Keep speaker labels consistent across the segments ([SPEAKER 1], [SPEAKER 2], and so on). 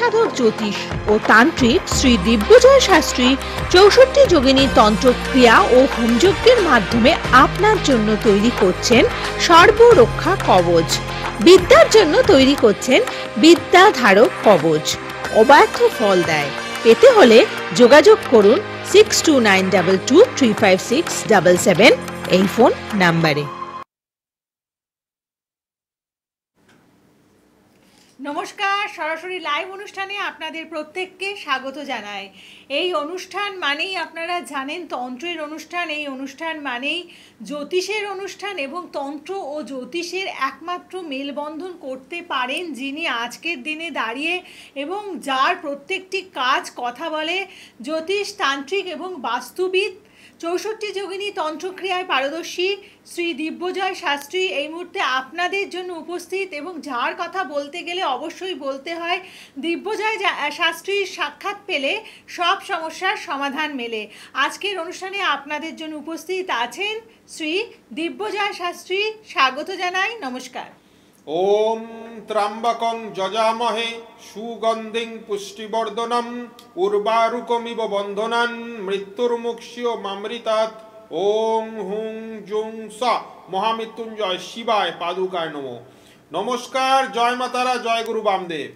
[SPEAKER 1] সাধক জ্যোতিষ ও তান্ত্রিক শ্রী দিব্যজয় শাস্ত্রী ৬৪ যোগিনী তন্ত্র ক্রিয়া ও হোমযজ্ঞের মাধ্যমে আপনার জন্য তৈরি করছেন সর্বরক্ষা কবচ। বিদ্যার জন্য তৈরি করছেন বিদ্যাধারক কবচ, অব্যর্থ ফল দেয়। পেতে হলে যোগাযোগ করুন 6292235677 এই ফোন নাম্বারে।
[SPEAKER 2] নমস্কার, সরাসরি লাইভ অনুষ্ঠানে আপনাদের প্রত্যেককে স্বাগত জানাই। এই অনুষ্ঠান মানেই আপনারা জানেন তন্ত্রের অনুষ্ঠান, এই অনুষ্ঠান মানেই জ্যোতিষের অনুষ্ঠান এবং তন্ত্র ও জ্যোতিষের একমাত্র মেলবন্ধন করতে পারেন যিনি আজকের দিনে দাঁড়িয়ে এবং যার প্রত্যেকটি কাজ কথা বলে জ্যোতিষ, তান্ত্রিক এবং বাস্তুবিদ, ৬৪ যোগিনী তন্ত্রক্রিয়ায় পারদর্শী শ্রী দিব্যজয় শাস্ত্রী এই মুহূর্তে আপনাদের জন্য উপস্থিত। এবং যার কথা বলতে গেলে অবশ্যই বলতে হয় দিব্যজয় শাস্ত্রীর সাক্ষাৎ পেলে সব সমস্যার সমাধান মেলে। আজকের অনুষ্ঠানে আপনাদের জন্য উপস্থিত আছেন শ্রী দিব্যজয় শাস্ত্রী। স্বাগত জানাই, নমস্কার।
[SPEAKER 3] ওম ত্র্যম্বকং যজামহে সুগন্ধিং পুষ্টিবর্ধনম উর্বারুকমিব বন্ধনান মৃত্যুর্মুক্ষ্যো মামৃতাৎ। ওম হুং জুং স মহামৃত্যুঞ্জয় শিবায় পাদুকায় নমঃ। নমস্কার, জয় মাতারা, জয় গুরু বামদেব।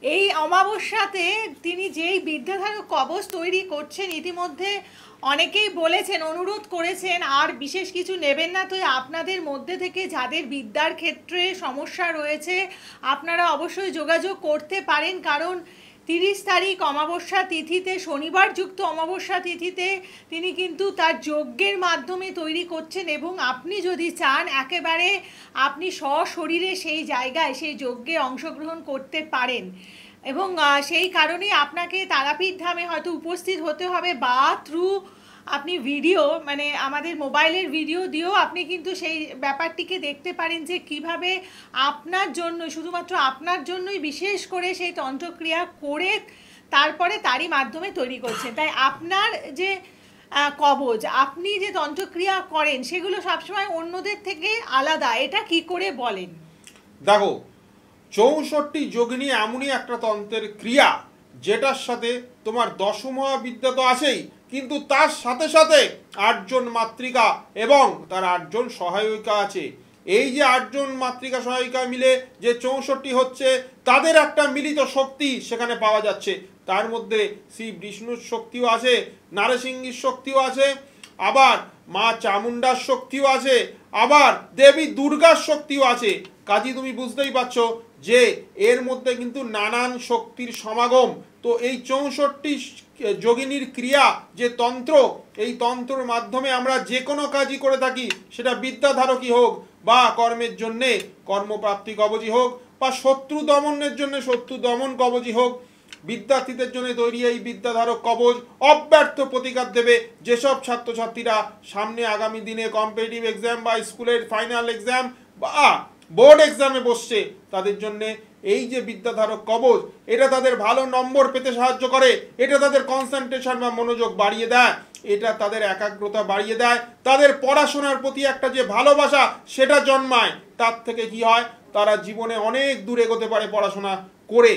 [SPEAKER 2] এই অমাবস্যাতে তিনি যেই বিদ্যাধারক কবচ তৈরি করছেন, ইতিমধ্যে অনেকেই বলেছেন, অনুরোধ করেছেন আর বিশেষ কিছু নেবেন না। তো আপনাদের মধ্যে থেকে যাদের বিদ্যার ক্ষেত্রে সমস্যা রয়েছে আপনারা অবশ্যই যোগাযোগ করতে পারেন, কারণ 30 তারিখ অমাবস্যা তিথিতে, শনিবার যুক্ত অমাবস্যা তিথিতে তিনি কিন্তু তার যজ্ঞের মাধ্যমে তৈরি করছেন। এবং আপনি যদি চান একেবারে আপনি সশরীরে সেই জায়গায় সেই যজ্ঞে অংশগ্রহণ করতে পারেন। এবং সেই কারণেই আপনাকে তারাপীঠ ধামে হয়তো উপস্থিত হতে হবে, বা থ্রু আপনি ভিডিও মানে আমাদের মোবাইলের ভিডিও দিয়েও আপনি কিন্তু সেই ব্যাপারটিকে দেখতে পারেন যে কিভাবে আপনার জন্য, শুধুমাত্র আপনার জন্যই বিশেষ করে সেই তন্ত্রক্রিয়া করে তারপরে তারই মাধ্যমে তৈরি করছেন। তাই আপনার যে কবচ, আপনি যে তন্ত্রক্রিয়া করেন সেগুলো সবসময় অন্যদের থেকে আলাদা, এটা কি করে বলেন?
[SPEAKER 3] দেখো, ৬৪ যোগিনী এমনই একটা তন্ত্রের ক্রিয়া যেটার সাথে তোমার দশমহাবিদ্যা তো আছেই, কিন্তু তার সাথে সাথে ৮ জন মাতৃকা এবং তার ৮ জন সহায়িকা আছে। এই যে ৮ জন মাতৃকা সহায়িকা মিলে যে ৬৪ হচ্ছে, তাদের একটা মিলিত শক্তি সেখানে পাওয়া যাচ্ছে। তার মধ্যে শ্রী বিষ্ণুর শক্তিও আছে, নারসিংহীর শক্তিও আছে, আবার মা চামুণ্ডার শক্তিও আছে, আবার দেবী দুর্গার শক্তিও আছে। কাজী তুমি বুঝতেই পারছো যে এর মধ্যে কিন্তু নানান শক্তির সমাগম। তো এই ৬৪ যোগিনীর ক্রিয়া যে তন্ত্র, এই তন্ত্রের মাধ্যমে আমরা যে কোনো কাজই করে থাকি, সেটা বিদ্যাধারকই হোক বা কর্মের জন্যে কর্মপ্রাপ্তি কবচই হোক বা শত্রু দমনের জন্য শত্রু দমন কবচই হোক, বিদ্যার্থীদের জন্য তৈরি এই বিদ্যাধারক কবচ অব্যর্থ প্রতিকার দেবে। যেসব ছাত্রছাত্রীরা সামনে আগামী দিনে কম্পিটিটিভ এক্সাম বা স্কুলের ফাইনাল এক্সাম বা বোর্ড এক্সামে বসছে, তাদের জন্য এই যে বিদ্যাধারক কবচ, এটা তাদের ভালো নম্বর পেতে সাহায্য করে, এটা তাদের কনসেন্ট্রেশন বা মনোযোগ বাড়িয়ে দেয়, এটা তাদের একাগ্রতা বাড়িয়ে দেয়, তাদের পড়াশোনার প্রতি একটা যে ভালোবাসা সেটা জন্মায়। তার থেকে কি হয়, তারা জীবনে অনেক দূর এগোতে পারে পড়াশোনা করে।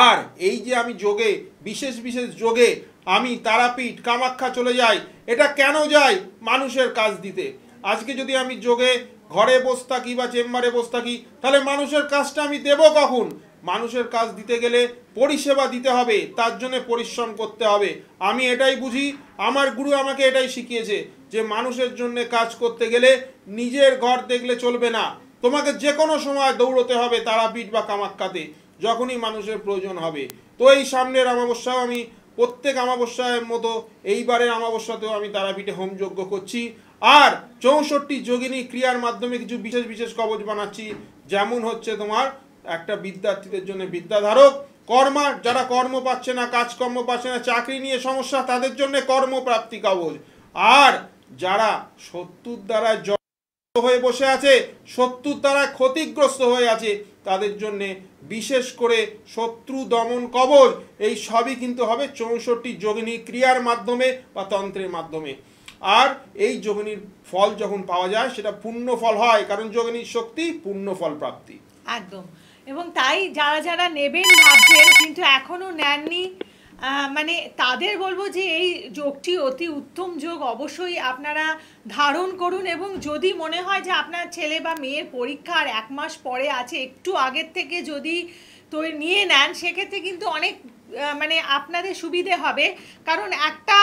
[SPEAKER 3] আর এই যে আমি যোগে, বিশেষ বিশেষ যোগে আমি তারাপীঠ, কামাখ্যা চলে যাই, এটা কেন যাই? মানুষের কাজ দিতে। আজকে যদি আমি যোগে ঘরে বসে থাকি বা চেম্বারে বসে থাকি, তাহলে মানুষের কাজটা আমি দেব কখন? মানুষের কাজ দিতে গেলে পরিষেবা দিতে হবে, তার জন্য পরিশ্রম করতে হবে। আমি এটাই বুঝি, আমার গুরু আমাকে এটাই শিখিয়েছে যে মানুষের জন্য কাজ করতে গেলে নিজের ঘর দেখলে চলবে না, তোমাকে যে কোনো সময় দৌড়তে হবে তারাপীঠ বা কামাখ্যাতে, যখনই মানুষের প্রয়োজন হবে। তো এই সামনের অমাবস্যাও আমি প্রত্যেক অমাবস্যার মতো এইবারের অমাবস্যাতেও আমি তারাপীঠে হোমযজ্ঞ করছি। আর ৬৪ যোগিনী ক্রিয়ার মাধ্যমে কিছু বিশেষ বিশেষ কবচ বানাচ্ছি, যেমন হচ্ছে তোমার একটা বিদ্যার্থীদের জন্য বিদ্যাধারক, যারা কর্ম পাচ্ছে না, কাজকর্ম পাচ্ছে না, চাকরি নিয়ে সমস্যা, তাদের জন্য কর্মপ্রাপ্তি কবচ। আর যারা শত্রুর দ্বারা হয়ে বসে আছে, শত্রুর দ্বারা ক্ষতিগ্রস্ত হয়ে আছে, তাদের জন্য বিশেষ করে শত্রু দমন কবচ। এই সবই কিন্তু হবে ৬৪ যোগিনী ক্রিয়ার মাধ্যমে বা তন্ত্রের মাধ্যমে। আর এই যোগিনীর ফল যখন পাওয়া যায় সেটা পূর্ণ ফল হয়, কারণ যোগিনীর শক্তি পূর্ণ ফল প্রাপ্তি।
[SPEAKER 2] একদম। এবং তাই যারা যারা নেবেন ভাবছেন কিন্তু এখনো নেননি, মানে তাদের বলবো যে এই যোগটি অতি উত্তম যোগ, অবশ্যই আপনারা ধারণ করুন। এবং যদি মনে হয় যে আপনার ছেলে বা মেয়ের পরীক্ষার 1 মাস পরে আছে, একটু আগের থেকে যদি নিয়ে নেন সেক্ষেত্রে কিন্তু অনেক মানে আপনাদের সুবিধে হবে। কারণ একটা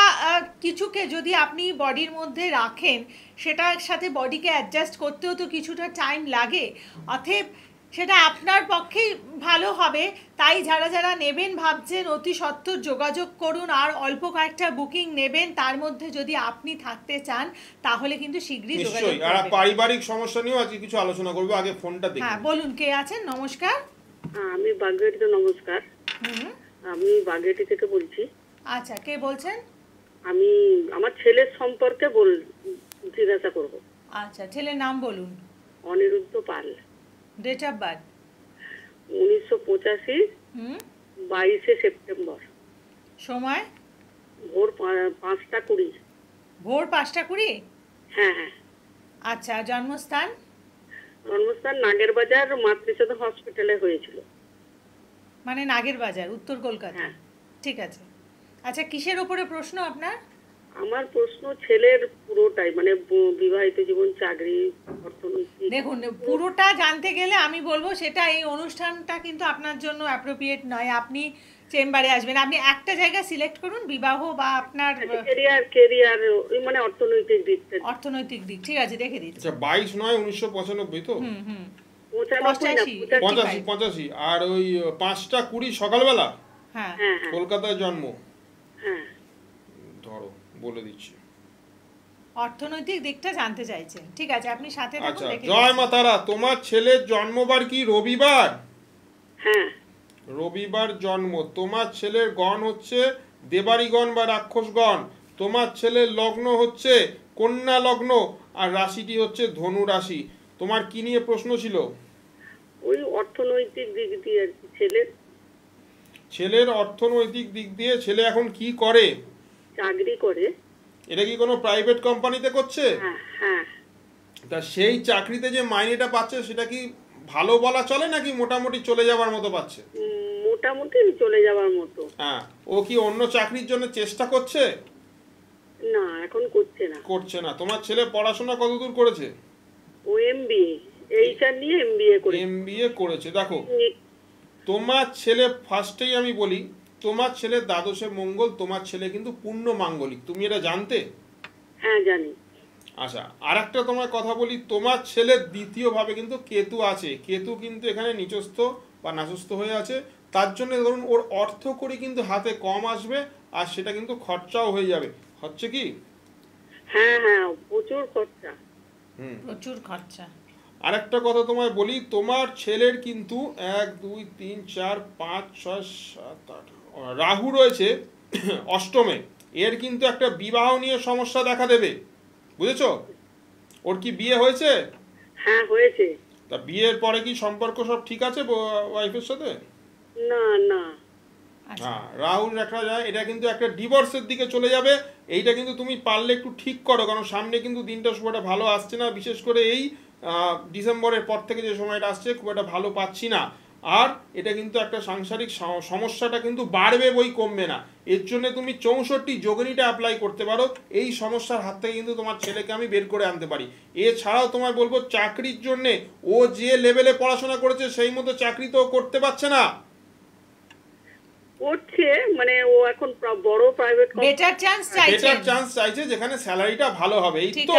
[SPEAKER 2] কিছুকে যদি আপনি বডির মধ্যে রাখেন সেটার সাথে বডিকে অ্যাডজাস্ট করতেও তো কিছুটা টাইম লাগে, অতএব সেটা আপনার পক্ষেই ভালো হবে। তাই যারা যারা নেবেন ভাবছেন অতি সত্বর যোগাযোগ করুন, আর অল্প কয়েকটা বুকিং নেবেন, তার মধ্যে যদি আপনি থাকতে চান তাহলে কিন্তু শীঘ্রই যোগাযোগ
[SPEAKER 3] নিশ্চয়ই। আর
[SPEAKER 2] করবেন।
[SPEAKER 3] পারিবারিক সমস্যা নিয়েও আজকে কিছু আলোচনা করবো, আগে ফোনটা দেখি।
[SPEAKER 2] হ্যাঁ বলুন, কে আছেন? নমস্কার।
[SPEAKER 4] আমি বাগেরহাটিতে, নমস্কার। আমি বাগেরহাটি থেকে বলছি।
[SPEAKER 2] আচ্ছা, কে বলছেন?
[SPEAKER 4] আমি আমার ছেলের সম্পর্কে জিজ্ঞাসা করব।
[SPEAKER 2] আচ্ছা, ছেলের নাম বলুন।
[SPEAKER 4] Aniruddha Pal.
[SPEAKER 2] Date of birth?
[SPEAKER 4] 1985, 22শে সেপ্টেম্বর।
[SPEAKER 2] সময়?
[SPEAKER 4] ভোর 5টা 20।
[SPEAKER 2] ভোর 5টা 20?
[SPEAKER 4] হ্যাঁ হ্যাঁ।
[SPEAKER 2] আচ্ছা, জন্মস্থান?
[SPEAKER 4] জন্মস্থান নাগেরবাজার মাতৃসদন হসপিটালে হয়েছিল।
[SPEAKER 2] মানে নাগের বাজার, উত্তর কলকাতা?
[SPEAKER 4] হ্যাঁ।
[SPEAKER 2] ঠিক আছে। আচ্ছা, কিসের উপরে প্রশ্ন আপনার?
[SPEAKER 4] আমার প্রশ্ন ছেলের পুরোটাই, মানে বিবাহিত জীবন, চাকরি, অর্থনৈতিক।
[SPEAKER 2] দেখুন, পুরোটা জানতে গেলে আমি বলবো সেটা এই অনুষ্ঠানটা কিন্তু আপনার জন্য অ্যাপ্রোপ্রিয়েট নয়। আপনি চেম্বারে আসবেন, আপনি একটা জায়গা সিলেক্ট করুন, বিবাহ বা আপনার
[SPEAKER 4] কেরিয়ার, মানে অর্থনৈতিক দিকটা।
[SPEAKER 2] অর্থনৈতিক দিক। ঠিক আছে, দেখে দিচ্ছি।
[SPEAKER 3] আচ্ছা, 22/9/1995 তো?
[SPEAKER 4] 85।
[SPEAKER 3] আর ওই 5টা 20 সকালবেলা
[SPEAKER 2] হ্যাঁ
[SPEAKER 4] হ্যাঁ হ্যাঁ
[SPEAKER 3] কলকাতায় জন্ম।
[SPEAKER 4] হ্যাঁ।
[SPEAKER 3] ধরো বলে দিচ্ছি।
[SPEAKER 2] অর্থনৈতিক দিকটা জানতে চাইছেন, ঠিক আছে, আপনি সাথে থাকুন,
[SPEAKER 3] আচ্ছা,
[SPEAKER 2] দেখে
[SPEAKER 3] জয়
[SPEAKER 2] দিচ্ছি।
[SPEAKER 3] মা তারা। তোমার ছেলের জন্মবার কি রবিবার?
[SPEAKER 4] হ্যাঁ।
[SPEAKER 3] রবিবার জন্ম। তোমার ছেলের গণ হচ্ছে দেবারিগণ বা রাক্ষসগণ। তোমার ছেলের লগ্ন হচ্ছে কন্যা লগ্ন, আর রাশিটি হচ্ছে ধনু রাশি। তোমার কি নিয়ে প্রশ্ন ছিল?
[SPEAKER 4] ওই অর্থনৈতিক দিক দিয়ে আর কি।
[SPEAKER 3] ছেলের অর্থনৈতিক দিক দিয়ে। ছেলে এখন কি করে?
[SPEAKER 4] চাকরি করে।
[SPEAKER 3] এটা কি কোনো প্রাইভেট কোম্পানিতে করছে?
[SPEAKER 4] হ্যাঁ হ্যাঁ।
[SPEAKER 3] তা সেই চাকরিতে যে মাইনেটা পাচ্ছে সেটা কি ভালো বলা চলে নাকি মোটামুটি চলে যাবার মতো পাচ্ছে?
[SPEAKER 4] মোটামুটি চলে যাওয়ার মতো।
[SPEAKER 3] হ্যাঁ। ও কি অন্য চাকরির জন্য চেষ্টা করছে?
[SPEAKER 4] না, এখন করছে না।
[SPEAKER 3] তোমার ছেলে পড়াশোনা কতদূর করেছে?
[SPEAKER 4] ও এমবিএ, এইচআর নিয়ে এমবিএ
[SPEAKER 3] করেছে। দেখো, তোমার ছেলে, ফার্স্টেই আমি বলি, তোমার ছেলে দ্বাদশে মঙ্গল, তোমার ছেলে কিন্তু পূর্ণ মাঙ্গলিক। তুমি এটা জানতে?
[SPEAKER 4] হ্যাঁ জানি।
[SPEAKER 3] আচ্ছা, আর একটা তোমার কথা বলি, তোমার ছেলের দ্বিতীয় ভাবে কিন্তু কেতু আছে। কেতু কিন্তু এখানে নিচস্থ বা নাচস্থ হয়ে আছে। তার জন্য ধরুন ওর অর্থ করি কিন্তু হাতে কম আসবে, আর সেটা কিন্তু খরচাও হয়ে যাবে। হচ্ছে কি?
[SPEAKER 4] হ্যাঁ হ্যাঁ, প্রচুর খরচা।
[SPEAKER 2] প্রচুর খরচা।
[SPEAKER 3] আর একটা কথা তোমায় বলি, তোমার ছেলের কিন্তু 1 2 3 4 5 6 7 8 রাহু রয়েছে অষ্টমে। এর কিন্তু একটা বিবাহ নিয়ে সমস্যা দেখা দেবে, বুঝেছো? ওর কি বিয়ে হয়েছে?
[SPEAKER 4] হ্যাঁ হয়েছে।
[SPEAKER 3] তা বিয়ের পরে কি সম্পর্ক সব ঠিক আছে ওয়াইফের সাথে?
[SPEAKER 4] না না।
[SPEAKER 3] হ্যাঁ, রাহুল দেখা যায়, এটা কিন্তু একটা ডিভোর্সের দিকে চলে যাবে। এইটা কিন্তু তুমি পারলে একটু ঠিক করো, কারণ সামনে কিন্তু দিনটা সময়টা ভালো আসছে না। বিশেষ করে এই ডিসেম্বরের পর থেকে যে সময়টা আসছে খুব একটা ভালো পাচ্ছি না। আর এটা কিন্তু একটা সাংসারিক সমস্যাটা কিন্তু বাড়বে, বই কমবে না। এর জন্য তুমি 64 যোগিনীটা অ্যাপ্লাই করতে পারো। এই সমস্যার হাত থেকে কিন্তু তোমার ছেলেকে আমি বের করে আনতে পারি। এছাড়াও তোমায় বলবো, চাকরির জন্যে ও যে লেভেলে পড়াশোনা করেছে সেই মতো চাকরি তো করতে পারছে না।
[SPEAKER 4] করছে, মানে ও এখন বড় প্রাইভেট
[SPEAKER 2] বেটার চান্স
[SPEAKER 3] চাইছে যেখানে স্যালারিটা ভালো হবে। এই তো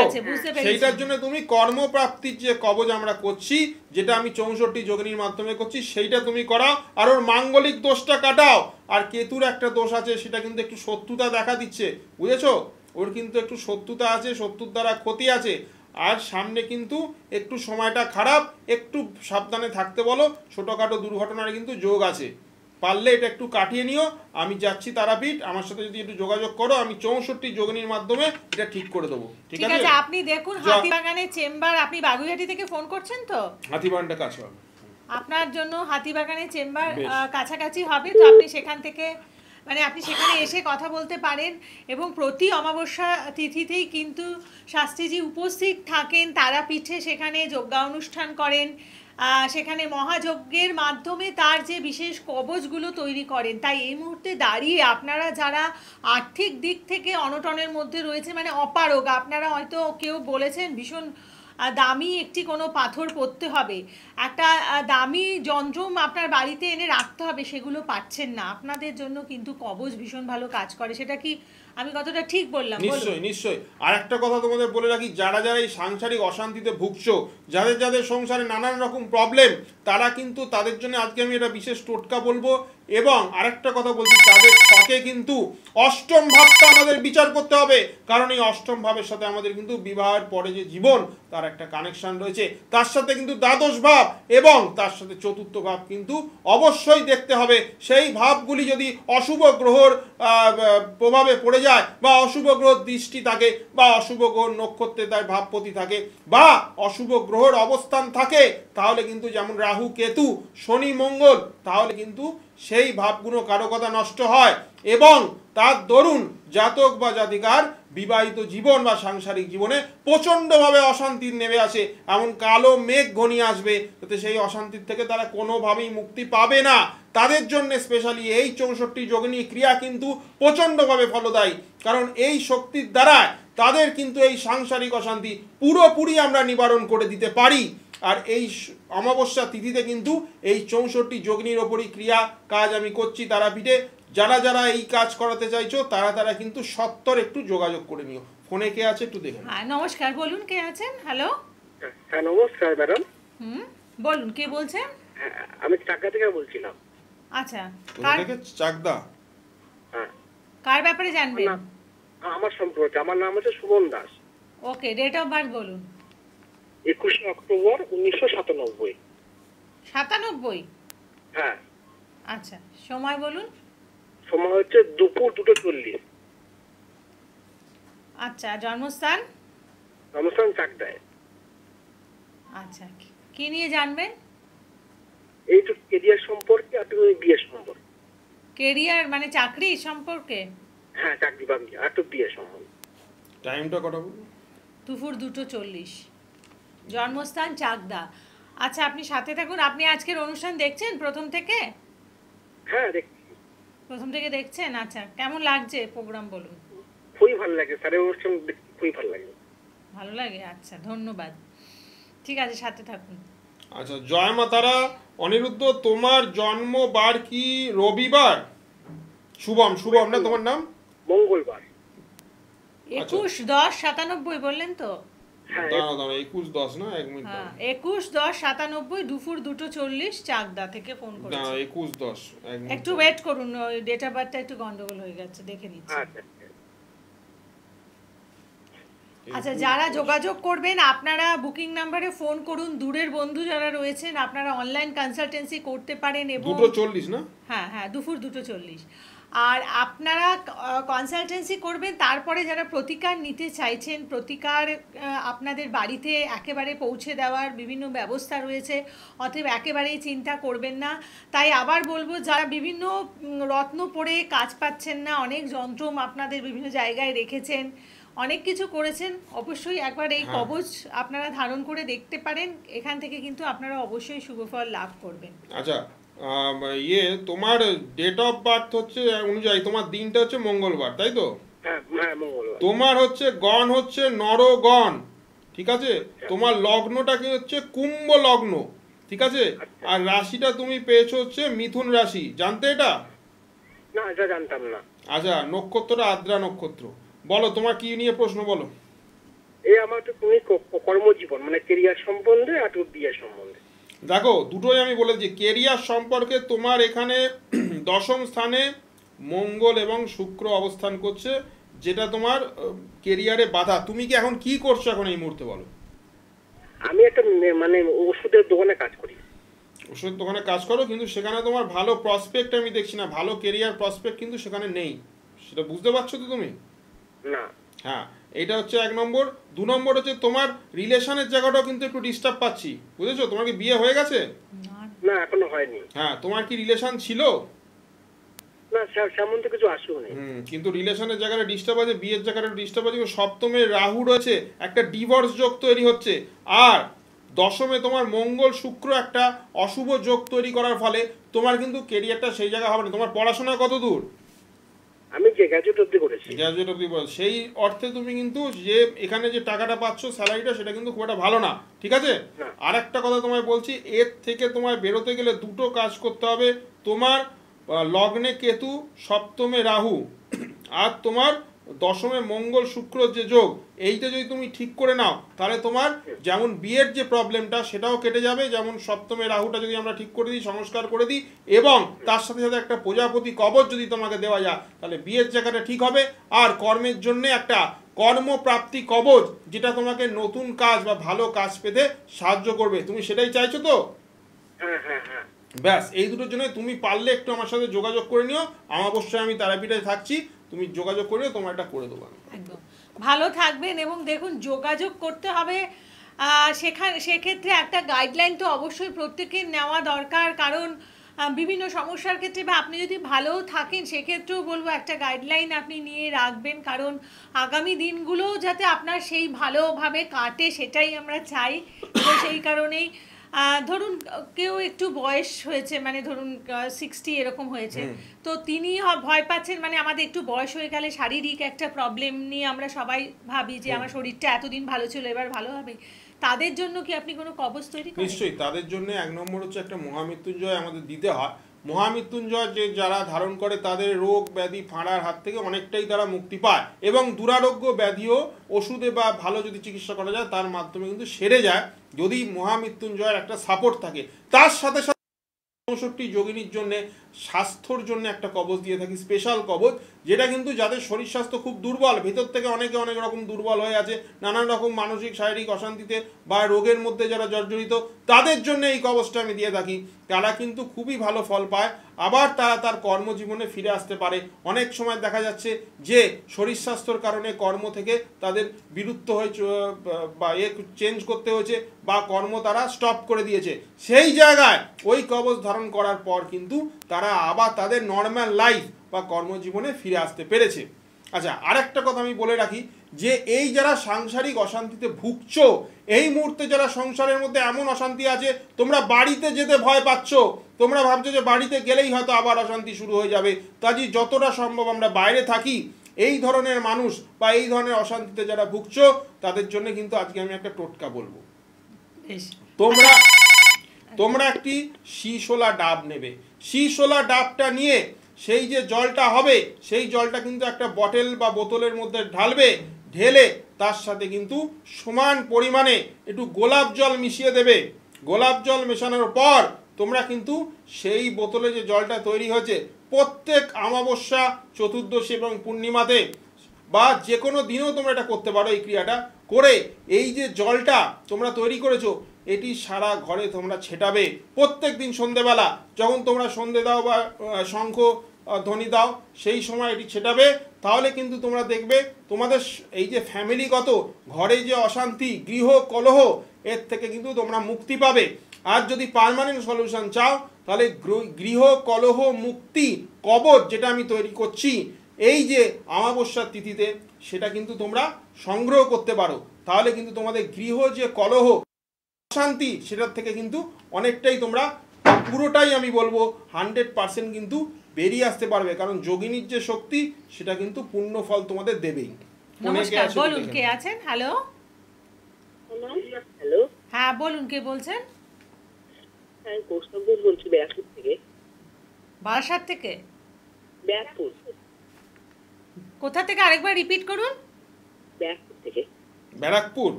[SPEAKER 3] সেইটার জন্য তুমি কর্মপ্রাপ্তির যে কবজ আমরা করছি, যেটা আমি 64 যোগিনীর মাধ্যমে করছি, সেইটা তুমি করাও। আর ওর মাঙ্গলিক দোষটা কাটাও। আর কেতুর একটা দোষ আছে, সেটা কিন্তু একটু শত্রুতা দেখা দিচ্ছে, বুঝেছো? ওর কিন্তু একটু শত্রুতা আছে, শত্রুর দ্বারা ক্ষতি আছে। আর সামনে কিন্তু একটু সময়টা খারাপ, একটু সাবধানে থাকতে বলো। ছোটখাটো দুর্ঘটনার কিন্তু যোগ আছে। পারলে এটা একটু কাটিয়ে নিও। আমি যাচ্ছি তারাপীঠ, আমার সাথে যদি একটু যোগাযোগ করো, আমি 64 যোগিনীর মাধ্যমে এটা ঠিক করে দেবো। ঠিক আছে?
[SPEAKER 2] আপনি দেখুন, হাতিবাগানের চেম্বার, আপনি বাগুইহাটি থেকে ফোন করছেন তো?
[SPEAKER 3] হাতিবাগানটা কাছে হবে
[SPEAKER 2] আপনার জন্য। হাতিবাগানের চেম্বার কাছাকাছি হবে, তো আপনি সেখান থেকে, মানে আপনি সেখানে এসে কথা বলতে পারেন। এবং প্রতি অমাবস্যা তিথিতেই কিন্তু শাস্ত্রীজি উপস্থিত থাকেন তারাপীঠে, সেখানে যজ্ঞা অনুষ্ঠান করেন। সেখানে মহাযজ্ঞের মাধ্যমে তার যে বিশেষ কবচগুলো তৈরি করেন। তাই এই মুহূর্তে দাঁড়িয়ে আপনারা যারা আর্থিক দিক থেকে অনটনের মধ্যে রয়েছে, মানে অপারগ, আপনারা হয়তো কেউ বলেছেন ভীষণ দামি একটি কোনো পাথর পরতে হবে, একটা দামি যন্ত্রম আপনার বাড়িতে এনে রাখতে হবে, সেগুলো পাচ্ছেন না, আপনাদের জন্য কিন্তু কবচ ভীষণ ভালো কাজ করে। সেটা কি আমি কতটা ঠিক বললাম?
[SPEAKER 3] নিশ্চয়ই নিশ্চয়ই। আর একটা কথা তোমাদের বলে রাখি, যারা যারা এই সাংসারিক অশান্তিতে ভুগছো, যাদের যাদের সংসারে নানান রকম প্রবলেম, তারা কিন্তু তাদের জন্য আজকে আমি এটা বিশেষ টোটকা বলবো। এবং আরেকটা কথা বলছি, তাদের ছকে কিন্তু অষ্টম ভাবটা আমাদের বিচার করতে হবে, কারণ এই অষ্টম ভাবের সাথে আমাদের কিন্তু বিবাহের পরে যে জীবন তার একটা কানেকশন রয়েছে, তার সাথে কিন্তু দ্বাদশ ভাব এবং তার সাথে চতুর্থ ভাব কিন্তু অবশ্যই দেখতে হবে। সেই ভাবগুলি যদি অশুভ গ্রহর প্রভাবে পড়ে যায়, বা অশুভ গ্রহর দৃষ্টি থাকে, বা অশুভ গ্রহর নক্ষত্রে তার ভাবপতি থাকে, বা অশুভ গ্রহর অবস্থান থাকে, তাহলে কিন্তু যেমন রাহু, কেতু, শনি, মঙ্গল, তাহলে কিন্তু সেই ভাবগুলো কারো কথা নষ্ট হয় এবং তার দরুন জাতক বা জাতিকার বিবাহিত জীবন বা সাংসারিক জীবনে প্রচণ্ডভাবে অশান্তি নেমে আসে, এমন কালো মেঘ ঘনিয়ে আসবে, যাতে সেই অশান্তির থেকে তারা কোনোভাবেই মুক্তি পাবে না। তাদের জন্য স্পেশালি এই 64 যোগিনী ক্রিয়া কিন্তু প্রচণ্ডভাবে ফলদায়ী, কারণ এই শক্তির দ্বারা তাদের কিন্তু এই সাংসারিক অশান্তি পুরোপুরি আমরা নিবারণ করে দিতে পারি। আর এই অমাবস্যা তিথিতে কিন্তু এই 64 যোগিনীর ওপরই ক্রিয়া কাজ আমি করছি তারাপীঠে। যারা যারা এই কাজ করাতে চাইছো তারা তারা কিন্তু সত্তর একটু যোগাযোগ করে নিও। ফোনে কে আছে একটু দেখে নাও।
[SPEAKER 2] হ্যাঁ, নমস্কার, বলুন কে আছেন? হ্যালো।
[SPEAKER 4] হ্যাঁ নমস্কার ম্যাডাম।
[SPEAKER 2] বলুন কে বলছেন?
[SPEAKER 4] আমি চাকদা থেকে বলছিলাম।
[SPEAKER 2] আচ্ছা,
[SPEAKER 3] কোথা থেকে? চাকদা।
[SPEAKER 4] হ্যাঁ,
[SPEAKER 2] কার ব্যাপারে জানবেন?
[SPEAKER 4] আমার সম্পর্কে। আমার নাম হচ্ছে সুমন দাস।
[SPEAKER 2] ওকে, ডেট অফ বার্থ বলুন।
[SPEAKER 4] 21 অক্টোবর 1997।
[SPEAKER 2] 97?
[SPEAKER 4] হ্যাঁ।
[SPEAKER 2] আচ্ছা, সময় বলুন।
[SPEAKER 4] সময় হচ্ছে দুপুর 2:40।
[SPEAKER 2] আচ্ছা, জন্মস্থান?
[SPEAKER 4] জন্মস্থান চাকদায়।
[SPEAKER 2] আচ্ছা, কি নিয়ে জানবেন?
[SPEAKER 4] এইটু কেরিয়ার সম্পর্কে আর একটু বিয়ে সম্পর্কে।
[SPEAKER 2] কেরিয়ার মানে চাকরি সম্পর্কে?
[SPEAKER 4] হ্যাঁ, চাকরি বাকরি আর একটু বিয়ে সম্পর্কে।
[SPEAKER 3] টাইমটা কটা বলুন?
[SPEAKER 2] দুপুর 2:40, জন্মস্থান চাকদা। আচ্ছা, আপনি সাথে থাকুন। আপনি আজকের অনুষ্ঠান দেখছেন প্রথম থেকে?
[SPEAKER 4] হ্যাঁ দেখছি।
[SPEAKER 2] প্রথম থেকে দেখছেন? আচ্ছা, কেমন লাগছে প্রোগ্রাম বলুন?
[SPEAKER 4] খুবই ভালো লাগে স্যারের অনুষ্ঠান দেখতে, খুবই ভালো লাগে।
[SPEAKER 2] ভালো লাগে? আচ্ছা, ধন্যবাদ। ঠিক আছে, সাথে থাকুন।
[SPEAKER 3] আচ্ছা, জয় মা তারা। অনিরুদ্ধ, তোমার জন্মবার কি রবিবার? শুভম, শুভম না তোমার নাম?
[SPEAKER 4] মঙ্গলবার।
[SPEAKER 2] 21-10-97 বললেন তো?
[SPEAKER 4] হ্যাঁ,
[SPEAKER 3] দাঁড়াও দাঁড়াও, 21-10 না, এক মিনিট
[SPEAKER 2] হ্যাঁ,
[SPEAKER 3] দাঁড়াও।
[SPEAKER 2] 21-10-97 দুপুর 2:40 চাকদা থেকে ফোন
[SPEAKER 3] না,
[SPEAKER 2] করেছি।
[SPEAKER 3] 21-10, এক মিনিট।
[SPEAKER 2] একটু ওয়েট করুন, ওই ডেট অফ বার্থটা একটু গন্ডগোল হয়ে গেছে, দেখে নিচ্ছি।
[SPEAKER 4] আচ্ছা।
[SPEAKER 2] আচ্ছা, যারা যোগাযোগ করবেন আপনারা বুকিং নাম্বারে ফোন করুন। দূরের বন্ধু যারা রয়েছেন আপনারা অনলাইন কনসালটেন্সি করতে পারেন এবং
[SPEAKER 3] 2:40 না?
[SPEAKER 2] হ্যাঁ হ্যাঁ, দুপুর 2:40। আর আপনারা কনসালটেন্সি করবেন, তারপরে যারা প্রতিকার নিতে চাইছেন, প্রতিকার আপনাদের বাড়িতে একেবারে পৌঁছে দেওয়ার বিভিন্ন ব্যবস্থা রয়েছে, অতএব একেবারেই চিন্তা করবেন না। তাই আবার বলবো, যারা বিভিন্ন রত্ন পড়ে কাজ পাচ্ছেন না, অনেক যন্ত্রম আপনাদের বিভিন্ন জায়গায় রেখেছেন, অনেক কিছু করেছেন, অবশ্যই একবার এই কবচ আপনারা ধারণ করে দেখতে পারেন। এখান থেকে কিন্তু আপনারা অবশ্যই শুভফল লাভ করবেন।
[SPEAKER 3] আচ্ছা, তোমার ডেট অফ বার্থ হচ্ছে অনুযায়ী তোমার দিনটা হচ্ছে মঙ্গলবার, তাই তো?
[SPEAKER 4] হ্যাঁ হ্যাঁ, মঙ্গলবার।
[SPEAKER 3] তোমার হচ্ছে গণ হচ্ছে নরগণ, ঠিক আছে? তোমার লগ্নটা কি হচ্ছে কুম্ভ লগ্ন, ঠিক আছে? আর রাশিটা তুমি পেয়েছো হচ্ছে মিথুন রাশি, জানতে এটা?
[SPEAKER 4] না, এটা জানতাম না।
[SPEAKER 3] আচ্ছা, নক্ষত্রটা আদ্রা নক্ষত্র। বলো তোমার কি নিয়ে প্রশ্ন, বলো।
[SPEAKER 4] এই আমার তো তুমি কর্মজীবন মানে কেরিয়ার সম্বন্ধে আর একটু বিয়ে সম্বন্ধে।
[SPEAKER 3] দেখো, দুটোই আমি বলেছি। কেরিয়ার সম্পর্কে তোমার এখানে দশম স্থানে মঙ্গল এবং শুক্র অবস্থান করছে, যেটা তোমার কেরিয়ারে বাধা। তুমি কি এখন কি করছো এখন এই মুহূর্তে, বলো?
[SPEAKER 4] আমি একটা মানে ওষুধের দোকানে কাজ করি।
[SPEAKER 3] ওষুধ দোকানে কাজ করো, কিন্তু সেখানে তোমার ভালো প্রসপেক্ট আমি দেখছি না, ভালো কেরিয়ার প্রসপেক্ট কিন্তু সেখানে নেই, সেটা বুঝতে পারছো তো তুমি?
[SPEAKER 4] না।
[SPEAKER 3] হ্যাঁ, এটা হচ্ছে 1 নম্বর। 2 নম্বর হচ্ছে তোমার রিলেশনের জায়গাটাও কিন্তু একটু ডিস্টার্ব পাচ্ছি, বুঝেছো? তোমার কি বিয়ে হয়ে গেছে?
[SPEAKER 4] না, এখনো হয়নি।
[SPEAKER 3] হ্যাঁ, তোমার কি রিলেশন ছিল?
[SPEAKER 4] না, সেমন তো কিছু আসেনি।
[SPEAKER 3] কিন্তু রিলেশনের জায়গাটা ডিস্টার্ব আছে, বিয়ের জায়গাটা ডিস্টার্ব আছে। সপ্তমে রাহু রয়েছে, একটা ডিভোর্স যোগ তৈরি হচ্ছে। আর দশমে তোমার মঙ্গল শুক্র একটা অশুভ যোগ তৈরি করার ফলে তোমার কিন্তু কেরিয়ারটা সেই জায়গা হবে না। তোমার পড়াশোনা কত দূর?
[SPEAKER 5] আমি যে গ্র্যাজুয়েট অবধি করেছি।
[SPEAKER 3] গ্র্যাজুয়েট অবধি বল, সেই অর্থে তুমি কিন্তু যে এখানে যে টাকাটা পাচ্ছ স্যালারিটা, সেটা কিন্তু খুব একটা ভালো না, ঠিক আছে? আর একটা কথা তোমায় বলছি, এর থেকে তোমায় বেরোতে গেলে দুটো কাজ করতে হবে। তোমার লগ্নে কেতু, সপ্তমে রাহু, আর তোমার দশমে মঙ্গল শুক্র যে যোগ, এইটা যদি তুমি ঠিক করে নাও তাহলে তোমার যেমন বিয়ের যে প্রবলেমটা সেটাও কেটে যাবে, যেমন সপ্তমে রাহুটা যদি আমরা ঠিক করে দিই, সংস্কার করে দিই, এবং তার সাথে সাথে একটা প্রজাপতি কবচ যদি তোমাকে দেওয়া যায়, তাহলে বিয়ের জায়গাটা ঠিক হবে। আর কর্মের জন্য একটা কর্মপ্রাপ্তি কবচ, যেটা তোমাকে নতুন কাজ বা ভালো কাজ পেতে সাহায্য করবে। তুমি সেটাই চাইছো তো?
[SPEAKER 5] হ্যাঁ হ্যাঁ হ্যাঁ।
[SPEAKER 3] ব্যাস, এই দুটোর জন্য তুমি পারলে একটু আমার সাথে যোগাযোগ করে নিও। অবশ্যই আমি তারাপীঠে থাকছি, তুমি যোগাযোগ করে নিও, তোমার এটা করে দেবো।
[SPEAKER 2] একদম ভালো থাকবেন। এবং দেখুন, যোগাযোগ করতে হবে সেক্ষেত্রে একটা গাইডলাইন তো অবশ্যই প্রত্যেকের নেওয়া দরকার, কারণ বিভিন্ন সমস্যার ক্ষেত্রে বা আপনি যদি ভালো থাকেন সেক্ষেত্রেও বলবো একটা গাইডলাইন আপনি নিয়ে রাখবেন, কারণ আগামী দিনগুলো যাতে আপনার সেই ভালোভাবে কাটে সেটাই আমরা চাই। তো সেই কারণেই ধরুন কেউ একটু বয়স হয়েছে, মানে ধরুন 60 এরকম হয়েছে, তো তিনি ভয় পাচ্ছেন, মানে আমাদের একটু বয়স হয়ে গেলে শারীরিক একটা প্রবলেম নিয়ে আমরা সবাই ভাবি যে আমার শরীরটা এতদিন ভালো ছিল এবার ভালো হবে। তাদের জন্য কি আপনি কোনো কবচ তৈরি করেন?
[SPEAKER 3] নিশ্চয়ই, তাদের জন্য এক নম্বর হচ্ছে একটা মহামৃত্যুঞ্জয় আমাদের দিতে হয়। মহামৃত্যুঞ্জয় যে যারা ধারণ করে তাদের রোগ ব্যাধি ফাঁড়ার হাত থেকে অনেকটাই তারা মুক্তি পায়, এবং দুরারোগ্য ব্যাধিও ওষুধে বা ভালো যদি চিকিৎসা করা যায় তার মাধ্যমে কিন্তু সেরে যায়, যদি মহামৃত্যুঞ্জয়ের একটা সাপোর্ট থাকে। তার সাথে সাথে 64 যোগিনীর জন্য স্বাস্থ্যর জন্য একটা কবচ দিয়ে থাকি, স্পেশাল কবচ, যেটা কিন্তু যাদের শরীর স্বাস্থ্য খুব দুর্বল, ভিতর থেকে অনেকে অনেক রকম দুর্বল হয়ে আছে, নানান রকম মানসিক শারীরিক অশান্তিতে বা রোগের মধ্যে যারা জর্জরিত, তাদের জন্য এই কবচটা আমি দিয়ে থাকি। তারা কিন্তু খুবই ভালো ফল পায়, আবার তারা তার কর্মজীবনে ফিরে আসতে পারে। অনেক সময় দেখা যাচ্ছে যে শরীর স্বাস্থ্যর কারণে কর্ম থেকে তাদের বিলুপ্ত হয়ে বা চেঞ্জ করতে হয়েছে, বা কর্ম তারা স্টপ করে দিয়েছে, সেই জায়গায় ওই কবচ ধারণ করার পর কিন্তু তারা আবার তাদের নর্মাল লাইফ বা কর্মজীবনে ফিরে আসতে পেরেছে। আচ্ছা, আরেকটা কথা আমি বলে রাখি, যে এই যারা সাংসারিক অশান্তিতে ভুগছো, এই মুহূর্তে যারা সংসারের মধ্যে এমন অশান্তি আছে, তোমরা বাড়িতে যেতে ভয় পাচ্ছ, তোমরা ভাবছো যে বাড়িতে গেলেই হয়তো আবার অশান্তি শুরু হয়ে যাবে, কাজেই যতটা সম্ভব আমরা বাইরে থাকি। এই ধরনের মানুষ বা এই ধরনের অশান্তিতে যারা ভুগছো, তাদের জন্য কিন্তু আজকে আমি একটা টোটকা বলবো। তোমরা একটি শিশোলা ডাব নেবে। শিশোলা ডাবটা নিয়ে সেই যে জলটা হবে, সেই জলটা কিন্তু একটা বটেল বা বোতলের মধ্যে ঢালবে, ঢেলে তার সাথে কিন্তু সমান পরিমাণে একটু গোলাপ জল মিশিয়ে দেবে। গোলাপ জল মেশানোর পর তোমরা কিন্তু সেই বোতলে যে জলটা তৈরি হয়েছে, প্রত্যেক অমাবস্যা, চতুর্দশী এবং পূর্ণিমাতে বা যে কোনো দিনেও তোমরা এটা করতে পারো। এই ক্রিয়াটা করে এই যে জলটা তোমরা তৈরি করেছো, এটি সারা ঘরে তোমরা ছেটাবে প্রত্যেক দিন সন্ধেবেলা, যখন তোমরা সন্ধে দাও বা শঙ্খ ধ্বনি দাও, সেই সময় এটি ছেটাবে। তাহলে কিন্তু তোমরা দেখবে তোমাদের এই যে ফ্যামিলিগত ঘরে যে অশান্তি, গৃহ কলহ, এর থেকে কিন্তু তোমরা মুক্তি পাবে। আর যদি পার্মানেন্ট সলিউশন চাও, তাহলে গৃহ কলহ মুক্তি কবচ যেটা আমি তৈরি করছি এই যে অমাবস্যার তিথিতে, সেটা কিন্তু তোমরা সংগ্রহ করতে পারো। তাহলে কিন্তু তোমাদের গৃহ যে কলহ অশান্তি, সেটার থেকে কিন্তু অনেকটাই তোমরা, পুরোটাই আমি বলবো 100% কিন্তু বেরিয়ে আসতে পারবে, কারণ যোগিনীর যে শক্তি সেটা কিন্তু পূর্ণ ফল তোমাদের দেবেই।
[SPEAKER 2] নমস্কার, বলুন কে আছেন? হ্যালো
[SPEAKER 4] হ্যালো,
[SPEAKER 2] হ্যাঁ বলুন, কে বলছেন?
[SPEAKER 4] আমি কৌস্তব ঘোষ বলছি, ব্যারাকপুর থেকে।
[SPEAKER 2] বারাসাত থেকে?
[SPEAKER 4] ব্যারাকপুর।
[SPEAKER 2] কোথা থেকে আরেকবার রিপিট করুন।
[SPEAKER 4] ব্যারাকপুর থেকে।
[SPEAKER 3] ব্যারাকপুর?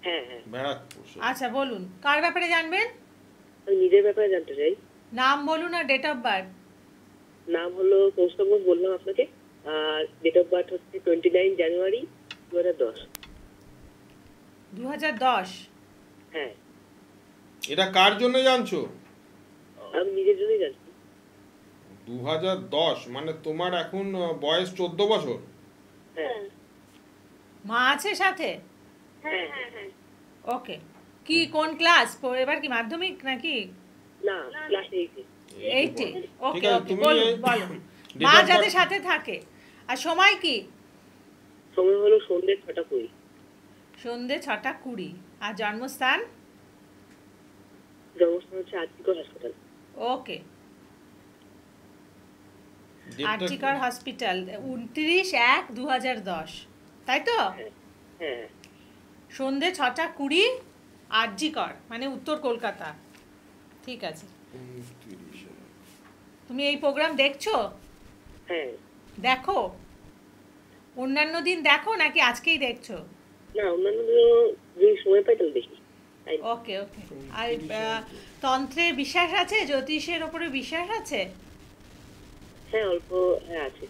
[SPEAKER 4] হ্যাঁ হ্যাঁ,
[SPEAKER 3] ব্যারাকপুর।
[SPEAKER 2] আচ্ছা বলুন, কার ব্যাপারে জানবেন?
[SPEAKER 4] আমি নিজের ব্যাপারে জানতে চাই।
[SPEAKER 2] নাম বলুন আর ডেট অফ বার্থ।
[SPEAKER 4] নাম হলো কৌস্তব ঘোষ, বললাম আপনাকে, আর ডেট অফ বার্থ হচ্ছে 29 জানুয়ারি 2010।
[SPEAKER 2] 2010?
[SPEAKER 4] হ্যাঁ।
[SPEAKER 3] এটা কার জন্য জানছো?
[SPEAKER 4] আমি নিজের জন্যই জানছি।
[SPEAKER 3] 2010 মানে তোমার এখন বয়স 14 বছর।
[SPEAKER 4] হ্যাঁ।
[SPEAKER 2] মা আছে সাথে?
[SPEAKER 4] হ্যাঁ হ্যাঁ হ্যাঁ।
[SPEAKER 2] ওকে, কি কোন ক্লাস? এবার কি মাধ্যমিক নাকি?
[SPEAKER 4] না, ক্লাস 8।
[SPEAKER 2] 8? ওকে
[SPEAKER 3] ঠিক আছে,
[SPEAKER 2] ওকে,
[SPEAKER 3] তুমি
[SPEAKER 2] বলুন বলুন। মা যাদের সাথে থাকে। আর সময় কি?
[SPEAKER 4] সময় হলো সন্ধ্যে 6টা 20।
[SPEAKER 2] সন্ধে 6টা 20। আর জন্মস্থান?
[SPEAKER 4] জন্মস্থান হচ্ছে আরজিকর হসপিটাল।
[SPEAKER 2] ওকে, আরজিকর হসপিটাল 29/1/2010, তাই তো?
[SPEAKER 4] হ্যাঁ,
[SPEAKER 2] সন্ধে 6:20 আরজিকর, মানে উত্তর কলকাতা। ঠিক আছে, তুমি এই প্রোগ্রাম দেখছো?
[SPEAKER 4] হ্যাঁ।
[SPEAKER 2] দেখো, অন্যান্য দিন দেখো নাকি আজকেই দেখছো?
[SPEAKER 4] না, অন্যান্য দিনও যদি সময় পাই তাহলে দেখি।
[SPEAKER 2] ওকে ওকে। আর তন্ত্রে বিশ্বাস আছে, জ্যোতিষের ওপরে বিশ্বাস আছে?
[SPEAKER 4] হ্যাঁ, অল্প আছে।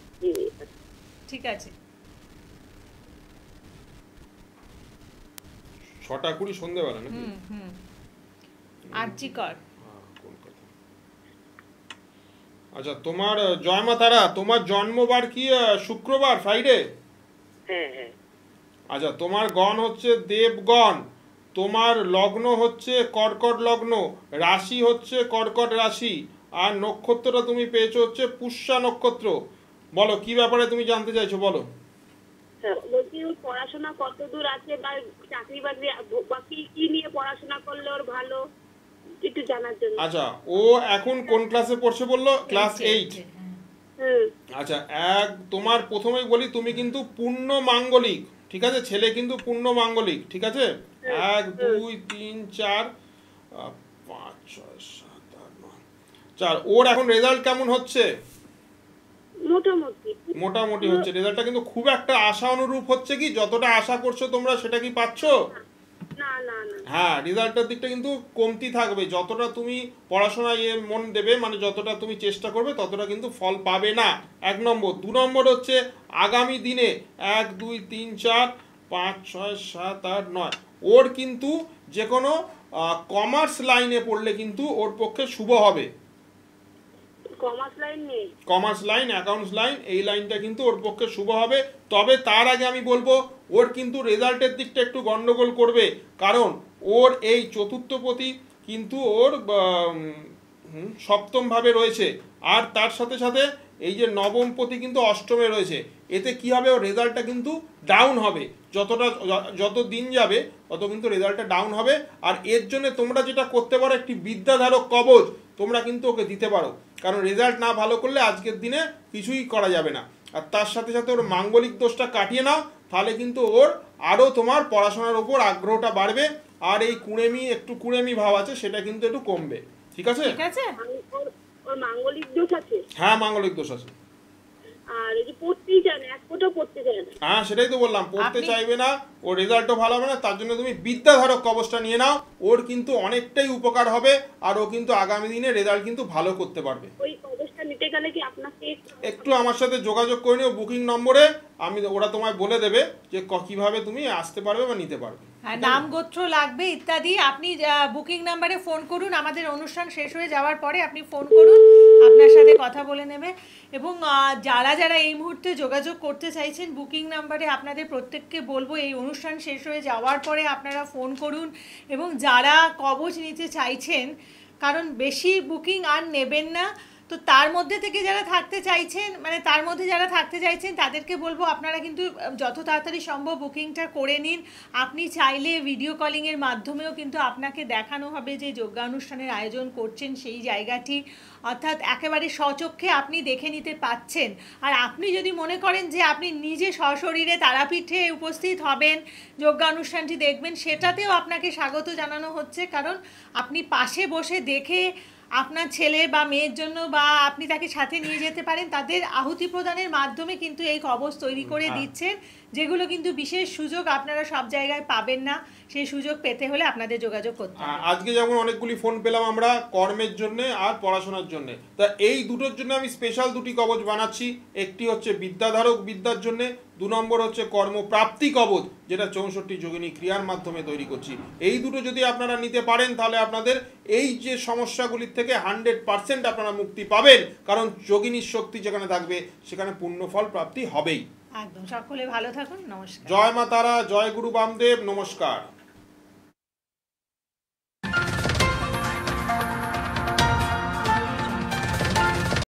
[SPEAKER 2] ঠিক আছে।
[SPEAKER 3] 6:20 সন্ধ্যেবেলা নাকি?
[SPEAKER 2] আরজিকর।
[SPEAKER 3] কলকাতা। আচ্ছা, তোমার জয় মা তারা, তোমার জন্মবার কি শুক্রবার, ফ্রাইডে?
[SPEAKER 4] হ্যাঁ হ্যাঁ।
[SPEAKER 3] আচ্ছা, তোমার গণ হচ্ছে দেবগণ, তোমার লগ্ন হচ্ছে কর্কট লগ্ন, রাশি হচ্ছে কর্কট রাশি, আর নক্ষত্রটা তুমি পেয়েছো হচ্ছে পুষ্যা নক্ষত্র। বলো কি ব্যাপারে তুমি জানতে চাইছো, বলো।
[SPEAKER 6] বলছি ওর পড়াশোনা কত দূর আছে, বা চাকরি বাকরি বা কি নিয়ে পড়াশোনা করলে ওর ভালো, একটু জানার জন্য।
[SPEAKER 3] আচ্ছা, ও এখন কোন ক্লাসে পড়ছে বললো? ক্লাস 8। আচ্ছা, তোমার প্রথমেই বলি, তুমি কিন্তু পূর্ণ মাঙ্গলিক, ঠিক আছে? ছেলে কিন্তু পূর্ণ মাঙ্গলিক, ঠিক আছে? 1 2 3 4 5 6 7 8 9 4। ওর এখন রেজাল্ট কেমন হচ্ছে? মোটামুটি হচ্ছে। রেজাল্টটা কিন্তু খুব একটা আশা অনুরূপ হচ্ছে কি? যতটা আশা করছো তোমরা সেটা কি পাচ্ছো? হ্যাঁ, রেজাল্টের দিকটা কিন্তু কমতি থাকবে। যতটা তুমি পড়াশোনায় মন দেবে, মানে যতটা তুমি চেষ্টা করবে, ততটা কিন্তু ফল পাবে না, 1 নম্বর। 2 নম্বর হচ্ছে আগামী দিনে 1 2 3 4 5 6 7 8 9 ওর কিন্তু যে কোনো কমার্স লাইনে পড়লে কিন্তু ওর পক্ষে শুভ হবে। কমার্স লাইন, অ্যাকাউন্টস লাইন, এই লাইনটা কিন্তু ওর পক্ষে শুভ হবে। তবে তার আগে আমি বলবো, ওর কিন্তু রেজাল্টের দিকটা একটু গন্ডগোল করবে, কারণ ওর এই চতুর্থপতি কিন্তু ওর সপ্তম ভাবে রয়েছে, আর তার সাথে সাথে এই যে নবমপতি কিন্তু অষ্টমে রয়েছে। এতে কি হবে? ওর রেজাল্টটা কিন্তু ডাউন হবে। যত দিন যাবে তত কিন্তু রেজাল্টটা ডাউন হবে। আর এর জন্য তোমরা যেটা করতে পারো, একটি বিদ্যাধারক কবচ তোমরা কিন্তু ওকে দিতে পারো, কারণ রেজাল্ট না ভালো করলে আজকের দিনে কিছুই করা যাবে না। আর তার সাথে সাথে ওর মাঙ্গলিক দোষটা কাটিয়ে নাও, তাহলে কিন্তু ওর আরও তোমার পড়াশোনার উপর আগ্রহটা বাড়বে, আর এই কুড়েমি ভাব আছে সেটা কিন্তু একটু কমবে। ঠিক আছে?
[SPEAKER 6] ওর মাঙ্গলিক দোষ আছে?
[SPEAKER 3] হ্যাঁ, মাঙ্গলিক দোষ আছে।
[SPEAKER 6] আর এই যে পড়তেই চায় না, এক ফোঁটাও পড়তে চায় না।
[SPEAKER 3] হ্যাঁ, সেটাই তো বললাম, পড়তে চাইবে না, ওর রেজাল্টও ভালো হবে না। তার জন্য তুমি বিদ্যাধারক কবচটা নিয়ে নাও, ওর কিন্তু অনেকটাই উপকার হবে, আর ও কিন্তু আগামী দিনে রেজাল্ট কিন্তু ভালো করতে পারবে।
[SPEAKER 6] ওই কবচটা নিতে গেলে কি আপনাকে
[SPEAKER 3] একটু আমার সাথে যোগাযোগ করে নিও বুকিং নম্বরে, ওরা তোমায় বলে দেবে যে কিভাবে তুমি আসতে পারবে বা নিতে পারবে।
[SPEAKER 2] নাম গোত্র লাগবে ইত্যাদি। আপনি বুকিং নাম্বারে ফোন করুন, আমাদের অনুষ্ঠান শেষ হয়ে যাওয়ার পরে আপনি ফোন করুন, আপনার সাথে কথা বলে নেবে। এবং যারা যারা এই মুহূর্তে যোগাযোগ করতে চাইছেন বুকিং নাম্বারে, আপনাদের প্রত্যেককে বলবো এই অনুষ্ঠান শেষ হয়ে যাওয়ার পরে আপনারা ফোন করুন। এবং যারা কবচ নিতে চাইছেন, কারণ বেশি বুকিং আর নেবেন না, তো তার মধ্যে থেকে যারা থাকতে চাইছেন তাদেরকে বলবো আপনারা কিন্তু যত তাড়াতাড়ি সম্ভব বুকিংটা করে নিন। আপনি চাইলে ভিডিও কলিংয়ের মাধ্যমেও কিন্তু আপনাকে দেখানো হবে যে যজ্ঞানুষ্ঠানের আয়োজন করছেন সেই জায়গাটি, অর্থাৎ একেবারে স্বচক্ষে আপনি দেখে নিতে পাচ্ছেন। আর আপনি যদি মনে করেন যে আপনি নিজে সশরীরে তারাপীঠে উপস্থিত হবেন, যজ্ঞানুষ্ঠানটি দেখবেন, সেটাতেও আপনাকে স্বাগত জানানো হচ্ছে, কারণ আপনি পাশে বসে দেখে আপনার ছেলে বা মেয়ের জন্য, বা আপনি তাকে সাথে নিয়ে যেতে পারেন, তাদের আহুতি প্রদানের মাধ্যমে কিন্তু এই কবচ তৈরি করে দিচ্ছেন, যেগুলো কিন্তু বিশেষ সুযোগ আপনারা সব জায়গায় পাবেন না। সেই সুযোগ পেতে হলে আপনাদের যোগাযোগ করতে হবে।
[SPEAKER 3] আজকে যেমন অনেকগুলি ফোন পেলাম আমরা কর্মের জন্য আর পড়াশোনার জন্য, তা এই দুটোর জন্য আমি স্পেশাল 2টি কবচ বানাচ্ছি। একটি হচ্ছে বিদ্যাধারক বিদ্যার জন্য, 2 নম্বর হচ্ছে কর্মপ্রাপ্তি কবচ, যেটা 64 যোগিনী ক্রিয়ার মাধ্যমে তৈরি করছি। এই দুটো যদি আপনারা নিতে পারেন, তাহলে আপনাদের এই যে সমস্যাগুলির থেকে 100% আপনারা মুক্তি পাবেন, কারণ যোগিনীর শক্তি যেখানে থাকবে সেখানে পূর্ণ ফল প্রাপ্তি হবেই।
[SPEAKER 2] একদম। সকলে ভালো থাকুন। নমস্কার।
[SPEAKER 3] জয় মা তারা, জয় গুরু বামদেব, নমস্কার।